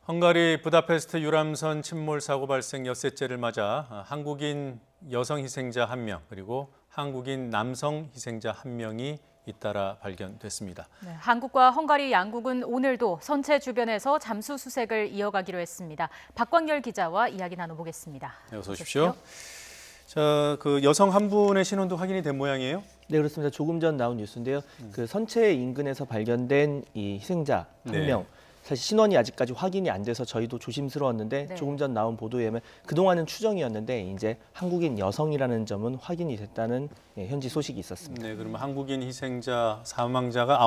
헝가리 부다페스트 유람선 침몰 사고 발생 엿새째를 맞아 한국인 여성 희생자 1명 그리고 한국인 남성 희생자 1명이 잇따라 발견됐습니다. 네, 한국과 헝가리 양국은 오늘도 선체 주변에서 잠수 수색을 이어가기로 했습니다. 박광열 기자와 이야기 나눠보겠습니다. 네, 어서 오십시오. 자, 그 여성 한 분의 신원도 확인이 된 모양이에요? 네, 그렇습니다. 조금 전 나온 뉴스인데요. 그 선체 인근에서 발견된 이 희생자 한 명. 사실 신원이 아직까지 확인이 안 돼서 저희도 조심스러웠는데 네. 조금 전 나온 보도에 의하면 그동안은 추정이었는데 이제 한국인 여성이라는 점은 확인이 됐다는 현지 소식이 있었습니다. 네, 그러면 한국인 희생자 사망자가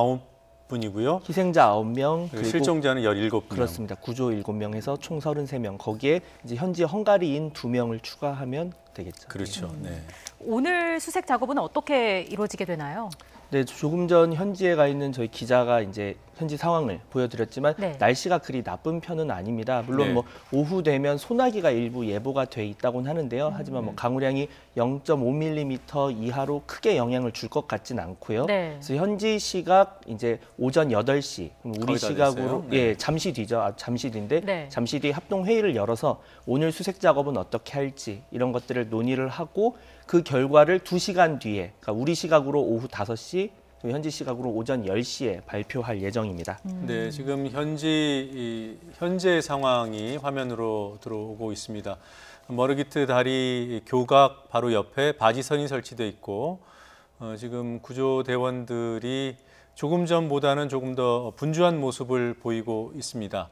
9분이고요. 희생자 9명, 그리고 실종자는 17명. 그렇습니다. 구조 7명에서 총 33명. 거기에 이제 현지 헝가리인 2명을 추가하면 되겠죠. 그렇죠. 네. 오늘 수색 작업은 어떻게 이루어지게 되나요? 네, 조금 전 현지에 가 있는 저희 기자가 이제 현지 상황을 보여드렸지만 네. 날씨가 그리 나쁜 편은 아닙니다. 물론 네. 뭐 오후 되면 소나기가 일부 예보가 돼 있다고는 하는데요. 하지만 뭐 강우량이 0.5mm 이하로 크게 영향을 줄 것 같진 않고요. 네. 그래서 현지 시각 이제 오전 8시, 그럼 우리 거의 다 시각으로 됐어요. 네. 예, 잠시 뒤죠. 잠시 뒤인데 네. 잠시 뒤에 합동 회의를 열어서 오늘 수색 작업은 어떻게 할지 이런 것들을 논의를 하고 그 결과를 2시간 뒤에, 그러니까 우리 시각으로 오후 5시, 현지 시각으로 오전 10시에 발표할 예정입니다. 네, 지금 현재 상황이 화면으로 들어오고 있습니다. 머르기트 다리 교각 바로 옆에 바지선이 설치되어 있고 지금 구조대원들이 조금 전보다는 조금 더 분주한 모습을 보이고 있습니다.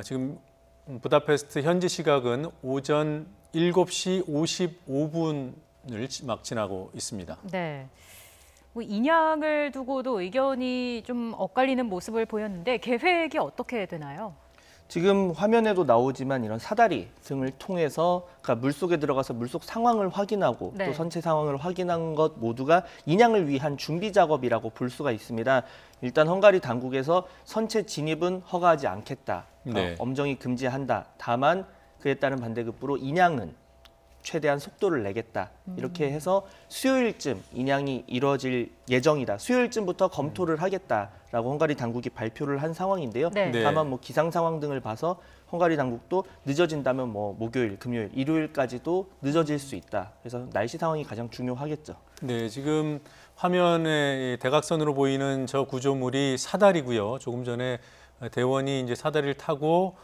지금 부다페스트 현지 시각은 오전 7시 55분을 막 지나고 있습니다. 네. 뭐 인양을 두고도 의견이 좀 엇갈리는 모습을 보였는데 계획이 어떻게 되나요? 지금 화면에도 나오지만 이런 사다리 등을 통해서 그러니까 물속에 들어가서 물속 상황을 확인하고 네. 또 선체 상황을 확인한 것 모두가 인양을 위한 준비 작업이라고 볼 수가 있습니다. 일단 헝가리 당국에서 선체 진입은 허가하지 않겠다. 네. 엄정히 금지한다. 다만 그에 따른 반대급부로 인양은 최대한 속도를 내겠다. 이렇게 해서 수요일쯤 인양이 이루어질 예정이다. 수요일쯤부터 검토를 하겠다라고 헝가리 당국이 발표를 한 상황인데요. 네. 네. 다만 뭐 기상 상황 등을 봐서 헝가리 당국도 늦어진다면 뭐 목요일, 금요일, 일요일까지도 늦어질 수 있다. 그래서 날씨 상황이 가장 중요하겠죠. 네, 지금 화면에 대각선으로 보이는 저 구조물이 사다리고요. 조금 전에 대원이 이제 사다리를 타고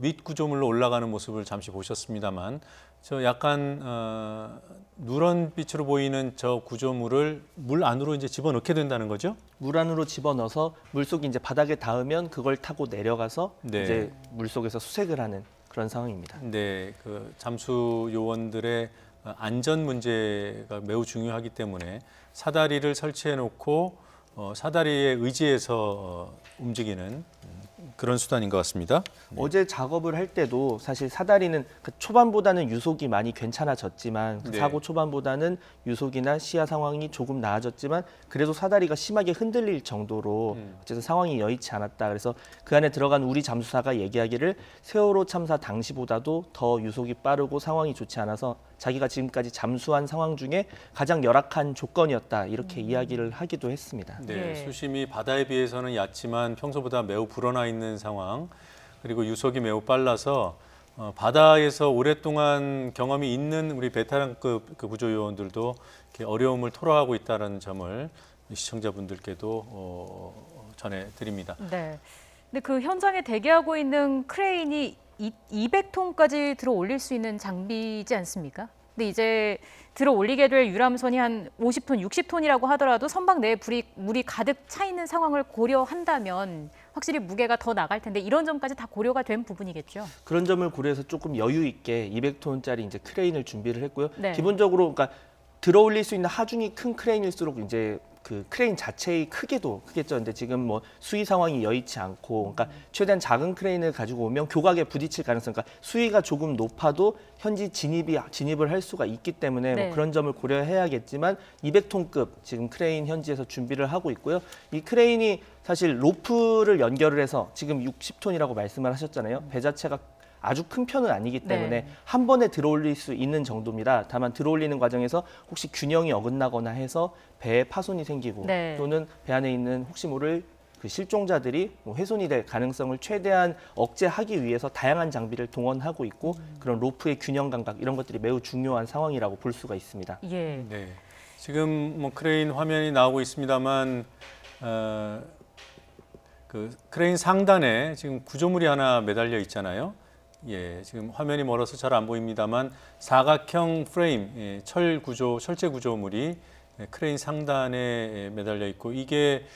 윗 구조물로 올라가는 모습을 잠시 보셨습니다만, 저 약간 누런 빛으로 보이는 저 구조물을 물 안으로 이제 집어넣게 된다는 거죠? 물 안으로 집어넣어서 물속이 이제 바닥에 닿으면 그걸 타고 내려가서 네. 이제 물속에서 수색을 하는 그런 상황입니다. 네, 그 잠수 요원들의 안전 문제가 매우 중요하기 때문에 사다리를 설치해 놓고 사다리에 의지해서 움직이는 그런 수단인 것 같습니다. 어제 작업을 할 때도 사실 사다리는 초반보다는 유속이 많이 괜찮아졌지만 네. 사고 초반보다는 유속이나 시야 상황이 조금 나아졌지만 그래도 사다리가 심하게 흔들릴 정도로 어쨌든 상황이 여의치 않았다. 그래서 그 안에 들어간 우리 잠수사가 얘기하기를 세월호 참사 당시보다도 더 유속이 빠르고 상황이 좋지 않아서 자기가 지금까지 잠수한 상황 중에 가장 열악한 조건이었다. 이렇게 이야기를 하기도 했습니다. 네, 예. 수심이 바다에 비해서는 얕지만 평소보다 매우 불어나 있는 상황, 그리고 유속이 매우 빨라서 바다에서 오랫동안 경험이 있는 우리 베테랑급 그 구조요원들도 이렇게 어려움을 토로하고 있다는 점을 시청자분들께도 전해드립니다. 네. 근데 그 현장에 대기하고 있는 크레인이 200톤까지 들어 올릴 수 있는 장비이지 않습니까? 근데 이제 들어 올리게 될 유람선이 한 50톤, 60톤이라고 하더라도 선박 내에 물이 가득 차 있는 상황을 고려한다면 확실히 무게가 더 나갈 텐데 이런 점까지 다 고려가 된 부분이겠죠. 그런 점을 고려해서 조금 여유 있게 200톤짜리 이제 크레인을 준비를 했고요. 네. 기본적으로 그러니까 들어 올릴 수 있는 하중이 큰 크레인일수록 이제 그 크레인 자체의 크기도 크겠죠. 근데 지금 뭐 수위 상황이 여의치 않고, 그러니까 최대한 작은 크레인을 가지고 오면 교각에 부딪힐 가능성, 그러니까 수위가 조금 높아도 현지 진입을 할 수가 있기 때문에 네. 뭐 그런 점을 고려해야겠지만 200톤급 지금 크레인 현지에서 준비를 하고 있고요. 이 크레인이 사실 로프를 연결을 해서 지금 60톤이라고 말씀을 하셨잖아요. 배 자체가 아주 큰 편은 아니기 때문에 네. 한 번에 들어올릴 수 있는 정도입니다. 다만 들어올리는 과정에서 혹시 균형이 어긋나거나 해서 배에 파손이 생기고 네. 또는 배 안에 있는 혹시 모를 그 실종자들이 뭐 훼손이 될 가능성을 최대한 억제하기 위해서 다양한 장비를 동원하고 있고 그런 로프의 균형 감각 이런 것들이 매우 중요한 상황이라고 볼 수가 있습니다. 예. 네. 지금 뭐 크레인 화면이 나오고 있습니다만 그 크레인 상단에 지금 구조물이 하나 매달려 있잖아요. 예, 지금 화면이 멀어서 잘 안 보입니다만 사각형 프레임, 철제 구조물이 크레인 상단에 매달려 있고 이게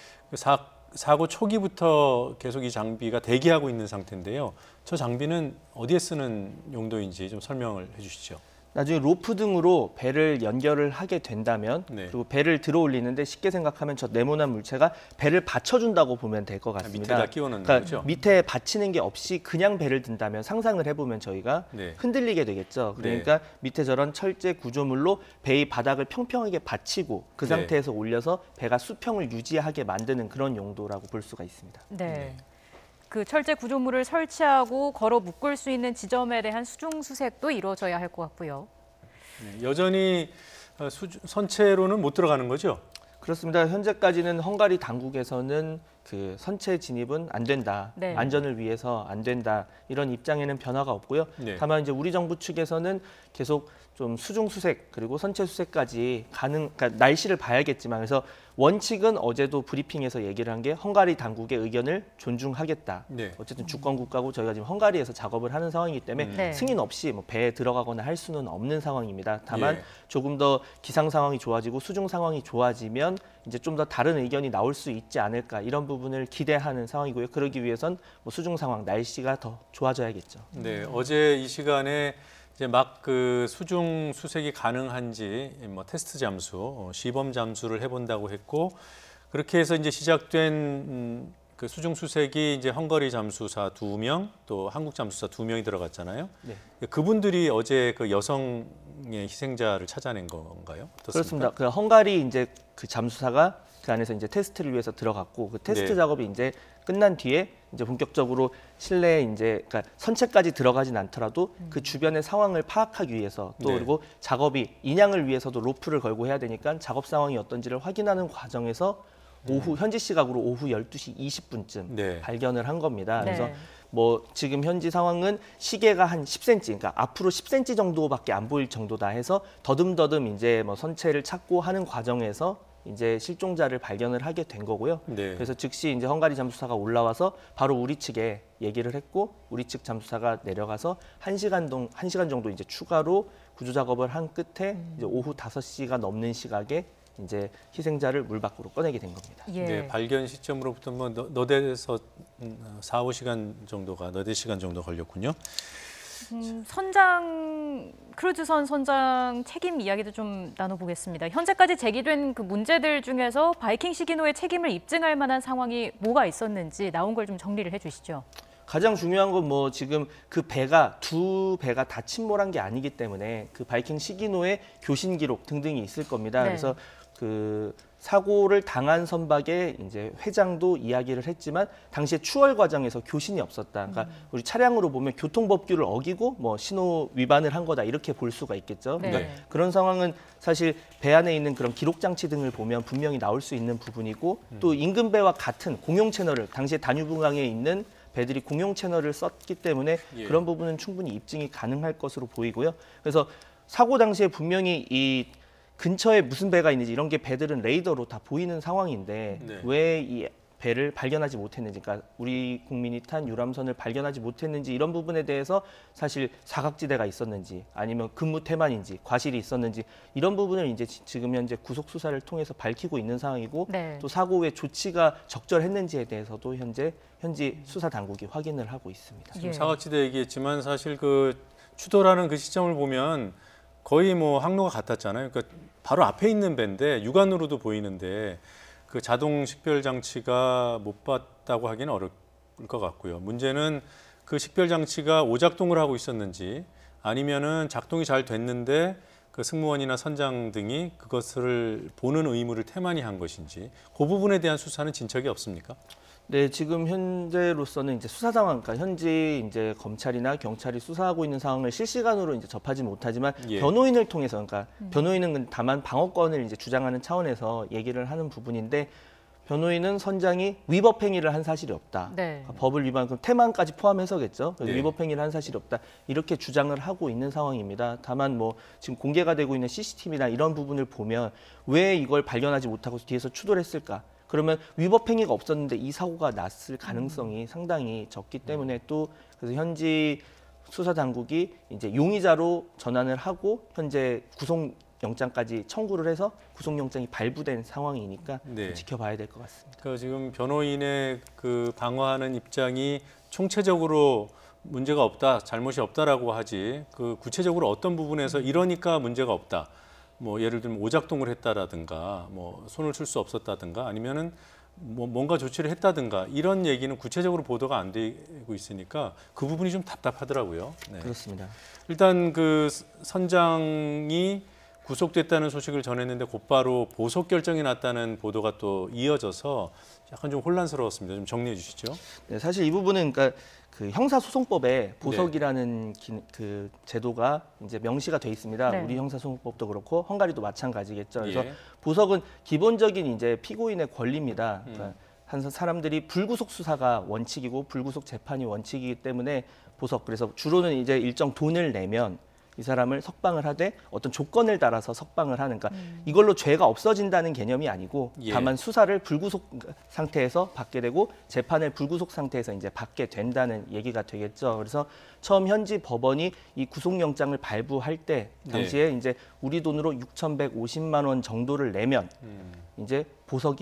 사고 초기부터 계속 이 장비가 대기하고 있는 상태인데요. 저 장비는 어디에 쓰는 용도인지 좀 설명을 해주시죠. 나중에 로프 등으로 배를 연결을 하게 된다면 네. 그리고 배를 들어 올리는데 쉽게 생각하면 저 네모난 물체가 배를 받쳐준다고 보면 될 것 같습니다. 밑에다 끼워 넣는 그러니까 거죠? 밑에 받치는 게 없이 그냥 배를 든다면 상상을 해보면 저희가 네. 흔들리게 되겠죠. 그러니까 밑에 저런 철제 구조물로 배의 바닥을 평평하게 받치고 그 네. 상태에서 올려서 배가 수평을 유지하게 만드는 그런 용도라고 볼 수가 있습니다. 네. 그 철제 구조물을 설치하고 걸어 묶을 수 있는 지점에 대한 수중 수색도 이루어져야 할 것 같고요. 네, 여전히 선체로는 못 들어가는 거죠? 그렇습니다. 현재까지는 헝가리 당국에서는 그 선체 진입은 안 된다. 네. 안전을 위해서 안 된다. 이런 입장에는 변화가 없고요. 네. 다만 이제 우리 정부 측에서는 계속 좀 수중 수색 그리고 선체 수색까지 그러니까 날씨를 봐야겠지만 그래서 원칙은 어제도 브리핑에서 얘기를 한 게 헝가리 당국의 의견을 존중하겠다. 네. 어쨌든 주권 국가고 저희가 지금 헝가리에서 작업을 하는 상황이기 때문에 네. 승인 없이 뭐 배에 들어가거나 할 수는 없는 상황입니다. 다만 예. 조금 더 기상 상황이 좋아지고 수중 상황이 좋아지면 이제 좀 더 다른 의견이 나올 수 있지 않을까 이런 부분을 기대하는 상황이고요. 그러기 위해선 뭐 수중 상황, 날씨가 더 좋아져야겠죠. 네, 어제 이 시간에 이제 막 그 수중 수색이 가능한지 뭐 테스트 잠수, 시범 잠수를 해본다고 했고 그렇게 해서 이제 시작된 그 수중 수색이 이제 헝가리 잠수사 2명, 또 한국 잠수사 2명이 들어갔잖아요. 네. 그분들이 어제 그 여성의 희생자를 찾아낸 건가요? 어떻습니까? 그렇습니다. 그 헝가리 이제 그 잠수사가 그 안에서 이제 테스트를 위해서 들어갔고 그 테스트 네. 작업이 이제 끝난 뒤에 이제 본격적으로 실내에 이제 그러니까 선체까지 들어가진 않더라도 그 주변의 상황을 파악하기 위해서 또 네. 그리고 작업이 인양을 위해서도 로프를 걸고 해야 되니까 작업 상황이 어떤지를 확인하는 과정에서 오후 현지 시각으로 오후 12시 20분쯤 네. 발견을 한 겁니다. 네. 그래서 뭐 지금 현지 상황은 시계가 한 10cm, 그러니까 앞으로 10cm 정도밖에 안 보일 정도다 해서 더듬더듬 이제 뭐 선체를 찾고 하는 과정에서 이제 실종자를 발견을 하게 된 거고요. 네. 그래서 즉시 이제 헝가리 잠수사가 올라와서 바로 우리 측에 얘기를 했고 우리 측 잠수사가 내려가서 1시간 정도 이제 추가로 구조 작업을 한 끝에 이제 오후 5시가 넘는 시각에 이제 희생자를 물 밖으로 꺼내게 된 겁니다. 예. 네, 발견 시점으로부터 뭐 너댓에서 4-5시간 정도가 너댓 시간 정도 걸렸군요. 선장 크루즈선 선장 책임 이야기도 좀 나눠보겠습니다. 현재까지 제기된 그 문제들 중에서 바이킹 시기노의 책임을 입증할 만한 상황이 뭐가 있었는지 나온 걸 좀 정리를 해주시죠. 가장 중요한 건 뭐 지금 그 배가 두 배가 다 침몰한 게 아니기 때문에 그 바이킹 시기노의 교신 기록 등등이 있을 겁니다. 네. 그래서 그 사고를 당한 선박의 이제 회장도 이야기를 했지만 당시에 추월 과정에서 교신이 없었다. 그러니까 우리 차량으로 보면 교통법규를 어기고 뭐 신호 위반을 한 거다 이렇게 볼 수가 있겠죠. 네. 그러니까 그런 상황은 사실 배 안에 있는 그런 기록 장치 등을 보면 분명히 나올 수 있는 부분이고 또 인근 배와 같은 공용 채널을 당시에 다뉴브강에 있는 배들이 공용 채널을 썼기 때문에 예. 그런 부분은 충분히 입증이 가능할 것으로 보이고요. 그래서 사고 당시에 분명히 이 근처에 무슨 배가 있는지 이런 게 배들은 레이더로 다 보이는 상황인데 네. 왜 이 배를 발견하지 못했는지, 그러니까 우리 국민이 탄 유람선을 발견하지 못했는지 이런 부분에 대해서 사실 사각지대가 있었는지 아니면 근무 태만인지 과실이 있었는지 이런 부분을 이제 지금 현재 구속 수사를 통해서 밝히고 있는 상황이고 네. 또 사고 후에 조치가 적절했는지에 대해서도 현지 수사 당국이 확인을 하고 있습니다. 예. 사각지대 얘기했지만 사실 그 추돌하는 그 시점을 보면 거의 뭐 항로가 같았잖아요. 그러니까 바로 앞에 있는 배인데 육안으로도 보이는데 그 자동 식별 장치가 못 봤다고 하기는 어려울 것 같고요. 문제는 그 식별 장치가 오작동을 하고 있었는지 아니면은 작동이 잘 됐는데 그 승무원이나 선장 등이 그것을 보는 의무를 태만히 한 것인지 그 부분에 대한 수사는 진척이 없습니까? 네, 지금 현재로서는 이제 수사 상황, 그러니까 현지 이제 검찰이나 경찰이 수사하고 있는 상황을 실시간으로 이제 접하지 못하지만 예. 변호인을 통해서, 그러니까 변호인은 다만 방어권을 이제 주장하는 차원에서 얘기를 하는 부분인데 변호인은 선장이 위법 행위를 한 사실이 없다. 네. 그러니까 법을 위반, 그럼 태만까지 포함해서겠죠. 네. 위법 행위를 한 사실이 없다. 이렇게 주장을 하고 있는 상황입니다. 다만 뭐 지금 공개가 되고 있는 CCTV나 이런 부분을 보면 왜 이걸 발견하지 못하고 뒤에서 추돌 했을까? 그러면 위법 행위가 없었는데 이 사고가 났을 가능성이 상당히 적기 때문에 또 그래서 현지 수사 당국이 이제 용의자로 전환을 하고 현재 구속영장까지 청구를 해서 구속영장이 발부된 상황이니까 네. 지켜봐야 될 것 같습니다. 그 지금 변호인의 그 방어하는 입장이 총체적으로 문제가 없다, 잘못이 없다라고 하지 그 구체적으로 어떤 부분에서 이러니까 문제가 없다. 뭐 예를 들면 오작동을 했다라든가 뭐 손을 쓸 수 없었다든가 아니면은 뭐 뭔가 조치를 했다든가 이런 얘기는 구체적으로 보도가 안 되고 있으니까 그 부분이 좀 답답하더라고요. 네. 그렇습니다. 일단 그 선장이 구속됐다는 소식을 전했는데 곧바로 보석 결정이 났다는 보도가 또 이어져서 약간 좀 혼란스러웠습니다. 좀 정리해 주시죠. 네, 사실 이 부분은 그러니까 그 형사소송법에 보석이라는 그 제도가 이제 명시가 돼 있습니다. 네. 우리 형사소송법도 그렇고 헝가리도 마찬가지겠죠. 그래서 예. 보석은 기본적인 이제 피고인의 권리입니다. 그러니까 한 사람들이 불구속 수사가 원칙이고 불구속 재판이 원칙이기 때문에 보석 그래서 주로는 이제 일정 돈을 내면 이 사람을 석방을 하되 어떤 조건을 따라서 석방을 하는 그러니까 이걸로 죄가 없어진다는 개념이 아니고 예. 다만 수사를 불구속 상태에서 받게 되고 재판을 불구속 상태에서 이제 받게 된다는 얘기가 되겠죠. 그래서 처음 현지 법원이 이 구속영장을 발부할 때 당시에 이제 우리 돈으로 6,150만 원 정도를 내면 이제 보석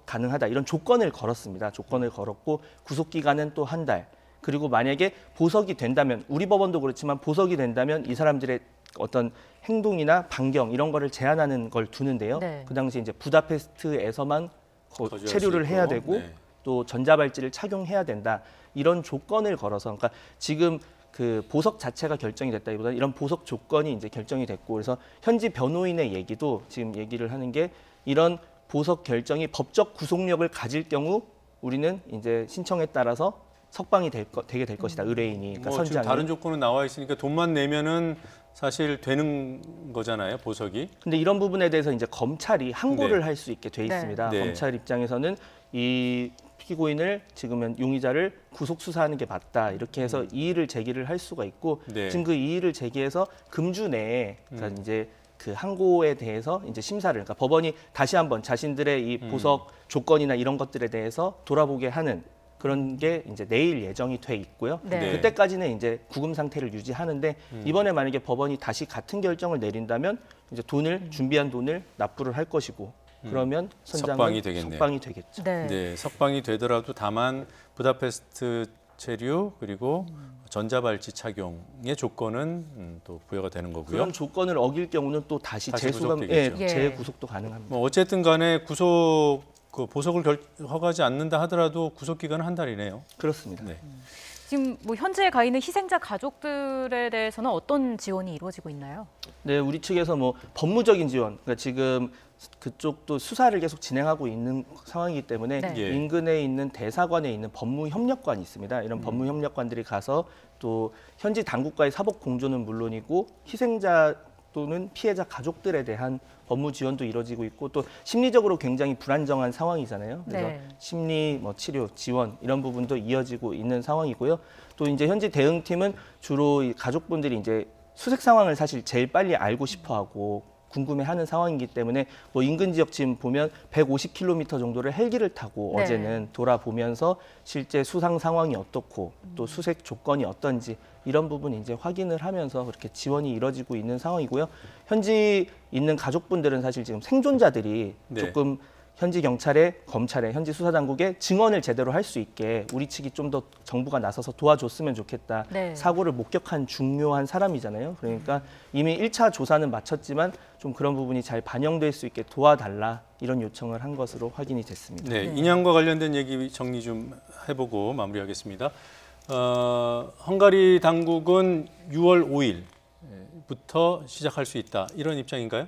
가능하다 이런 조건을 걸었습니다. 조건을 걸었고 구속 기간은 또 한 달. 그리고 만약에 보석이 된다면 우리 법원도 그렇지만 보석이 된다면 이 사람들의 어떤 행동이나 반경 이런 거를 제한하는 걸 두는데요. 네. 그 당시 이제 부다페스트에서만 거주할 체류를 수 해야 있고. 되고 네. 또 전자발찌를 착용해야 된다. 이런 조건을 걸어서 그러니까 지금 그 보석 자체가 결정이 됐다기보다는 이런 보석 조건이 이제 결정이 됐고 그래서 현지 변호인의 얘기도 지금 얘기를 하는 게 이런 보석 결정이 법적 구속력을 가질 경우 우리는 이제 신청에 따라서 석방이 되게 될 것이다. 의뢰인이 그러니까 뭐 지금 선장이. 다른 조건은 나와 있으니까 돈만 내면은 사실 되는 거잖아요, 보석이. 근데 이런 부분에 대해서 이제 검찰이 항고를 네. 할 수 있게 돼 네. 있습니다. 네. 검찰 입장에서는 이 피고인을 지금은 용의자를 구속 수사하는 게 맞다 이렇게 해서 이의를 제기를 할 수가 있고 네. 지금 그 이의를 제기해서 금주 내에 그러니까 이제 그 항고에 대해서 이제 심사를 그러니까 법원이 다시 한번 자신들의 이 보석 조건이나 이런 것들에 대해서 돌아보게 하는 그런 게 이제 내일 예정이 돼 있고요. 네. 그때까지는 이제 구금 상태를 유지하는데 이번에 만약에 법원이 다시 같은 결정을 내린다면 이제 준비한 돈을 납부를 할 것이고 그러면 선장은 석방이 되겠네요. 석방이 되겠죠. 네. 네, 석방이 되더라도 다만 부다페스트 체류 그리고 전자발찌 착용의 조건은 또 부여가 되는 거고요. 그런 조건을 어길 경우는 또 다시 다시 재수감, 구속되겠죠. 예. 재구속도 가능합니다. 뭐 어쨌든 간에 그 보석을 허가하지 않는다 하더라도 구속 기간은 한 달이네요. 그렇습니다. 네. 지금 뭐 현재에 가 있는 희생자 가족들에 대해서는 어떤 지원이 이루어지고 있나요? 네, 우리 측에서 뭐 법무적인 지원, 그러니까 지금 그쪽도 수사를 계속 진행하고 있는 상황이기 때문에 네. 예. 인근에 있는 대사관에 있는 법무협력관이 있습니다. 이런 법무협력관들이 가서 또 현지 당국과의 사법 공조는 물론이고 희생자 또는 피해자 가족들에 대한 법무 지원도 이루어지고 있고 또 심리적으로 굉장히 불안정한 상황이잖아요. 그래서 네. 심리 치료 지원 이런 부분도 이어지고 있는 상황이고요. 또 이제 현지 대응팀은 주로 이 가족분들이 이제 수색 상황을 사실 제일 빨리 알고 싶어하고 궁금해하는 상황이기 때문에 뭐 인근 지역 지금 보면 150km 정도를 헬기를 타고 네. 어제는 돌아보면서 실제 수상 상황이 어떻고 또 수색 조건이 어떤지 이런 부분 이제 확인을 하면서 그렇게 지원이 이뤄지고 있는 상황이고요. 현지 있는 가족분들은 사실 지금 생존자들이 네. 조금 현지 경찰에 검찰에 현지 수사당국에 증언을 제대로 할 수 있게 우리 측이 좀 더 정부가 나서서 도와줬으면 좋겠다. 네. 사고를 목격한 중요한 사람이잖아요. 그러니까 이미 1차 조사는 마쳤지만 좀 그런 부분이 잘 반영될 수 있게 도와달라 이런 요청을 한 것으로 확인이 됐습니다. 네, 인양과 관련된 얘기 정리 좀 해보고 마무리하겠습니다. 헝가리 당국은 6월 5일부터 시작할 수 있다 이런 입장인가요?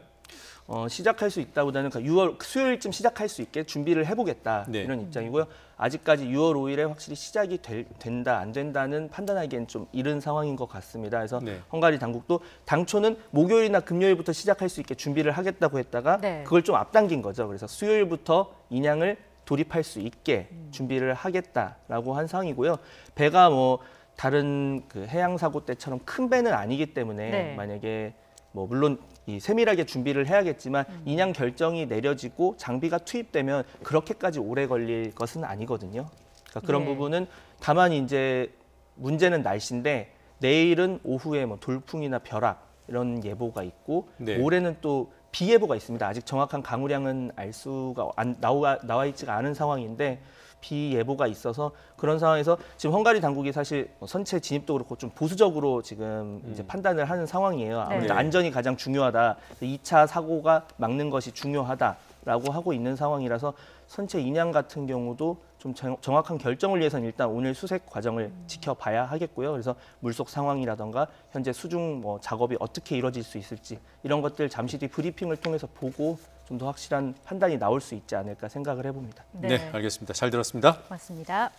시작할 수 있다보다는 6월 수요일쯤 시작할 수 있게 준비를 해보겠다 네. 이런 입장이고요. 아직까지 6월 5일에 확실히 시작이 된다 안 된다는 판단하기엔 좀 이른 상황인 것 같습니다. 그래서 네. 헝가리 당국도 당초는 목요일이나 금요일부터 시작할 수 있게 준비를 하겠다고 했다가 네. 그걸 좀 앞당긴 거죠. 그래서 수요일부터 인양을 돌입할 수 있게 준비를 하겠다라고 한 상황이고요. 배가 뭐 다른 그 해양 사고 때처럼 큰 배는 아니기 때문에 네. 만약에 뭐 물론 이 세밀하게 준비를 해야겠지만 인양 결정이 내려지고 장비가 투입되면 그렇게까지 오래 걸릴 것은 아니거든요. 그러니까 그런 네. 부분은 다만 이제 문제는 날씨인데 내일은 오후에 뭐 돌풍이나 벼락 이런 예보가 있고 네. 모레는 또 비 예보가 있습니다. 아직 정확한 강우량은 알 수가 나와 있지가 않은 상황인데 비 예보가 있어서 그런 상황에서 지금 헝가리 당국이 사실 선체 진입도 그렇고 좀 보수적으로 지금 이제 판단을 하는 상황이에요. 아무래도 네. 안전이 가장 중요하다. 2차 사고가 막는 것이 중요하다라고 하고 있는 상황이라서 선체 인양 같은 경우도 좀 정확한 결정을 위해서는 일단 오늘 수색 과정을 지켜봐야 하겠고요. 그래서 물속 상황이라던가 현재 수중 뭐 작업이 어떻게 이루어질 수 있을지 이런 것들 잠시 뒤 브리핑을 통해서 보고 좀 더 확실한 판단이 나올 수 있지 않을까 생각을 해봅니다. 네, 알겠습니다. 잘 들었습니다. 맞습니다.